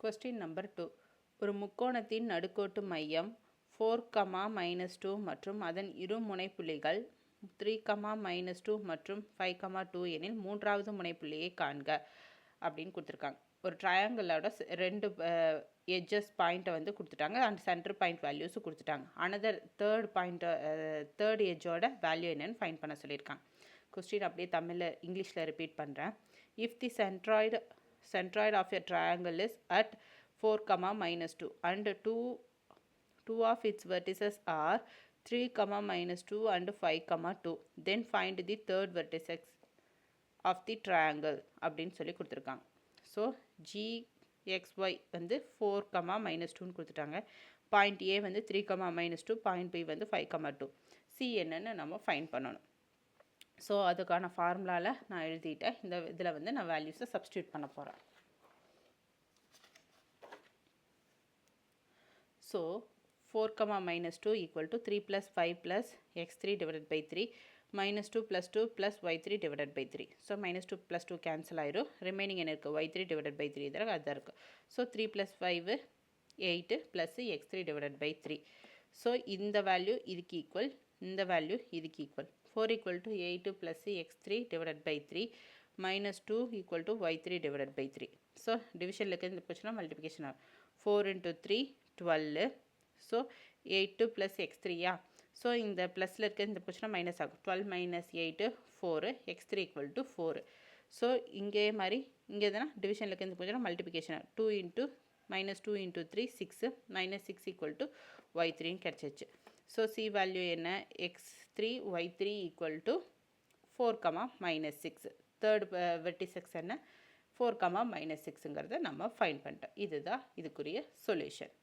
Question number 2. ஒரு முக்கோணத்தின் நடுக்கோட்டு மையம் 4, -2 மற்றும் அதன் இரு முனைப்புள்ளிகள் 3, -2 மற்றும் 5, 2 எனில் மூன்றாவது முனைப்புள்ளியை காண்க அப்படின்னு கொடுத்துருக்காங்க. ஒரு ட்ரையாங்கிளோட ரெண்டு எட்ஜஸ் பாயிண்ட்டை வந்து கொடுத்துட்டாங்க அண்ட் சென்டர் பாயிண்ட் வேல்யூஸும் கொடுத்துட்டாங்க. அனதர் தேர்ட் எட்ஜோட வேல்யூ என்னன்னு ஃபைண்ட் பண்ண சொல்லியிருக்காங்க. கொஸ்டின் அப்படியே தமிழில் இங்கிலீஷில் ரிப்பீட் பண்ணுறேன். If the centroid of a triangle is at 4, -2 and two of its vertices are 3, -2 and 5, 2, then find the third vertex of the triangle அப்படின்னு சொல்லி கொடுத்துருக்காங்க. ஸோ GXY வந்து 4, -2 கொடுத்துட்டாங்க. பாயிண்ட் A வந்து 3, -2, பாயிண்ட் B வந்து 5, 2. C என்னன்னு நம்ம ஃபைண்ட் பண்ணணும். ஸோ அதுக்கான ஃபார்முலாவில் நான் எழுதிட்டேன். இந்த இதில் வந்து நான் வேல்யூஸை சப்ஸ்டியூட் பண்ண போகிறேன். So 4, -2 equal to 3 + 5 + x3 / 3 -2 + 2 + y3 / 3. So -2 + 2 cancel ஆயிரும். ரிமைனிங் என்ன இருக்குது? y3 / 3 இதில் அதுதான் இருக்குது. So 3 + 5 8 + x3 / 3. ஸோ இந்த வேல்யூ இதுக்கு ஈக்குவல், இந்த வேல்யூ இதுக்கு ஈக்குவல். 4 = 8 + x3 / 3 -2 = y3 / 3. ஸோ டிவிஷனில் இருக்கிறது இந்த போச்சுன்னா மல்டிபிகேஷன் ஆகும். 4 × 3 12. ஸோ 8 + x3யா. ஸோ இந்த ப்ளஸில் இருக்கிறது இந்த போச்சுன்னா மைனஸ் ஆகும். 12 - 8 4, x3 = 4. ஸோ இங்கே மாதிரி இங்கே எதுனா டிவிஷனில் இருக்கிறது இந்த போச்சுன்னா மல்டிபிகேஷன் ஆகும். 2 × -2 × 3 6 -6 = y3ன்னு கிடச்சிச்சு. ஸோ சி வேல்யூ என்ன? x3 y3 = 4, -6. தேர்ட் வெர்டிசெக்ஸ் என்ன? 4, -6ங்கிறத நம்ம ஃபைண்ட் பண்ணிட்டோம். இதுதான் இதுக்குரிய சொல்யூஷன்.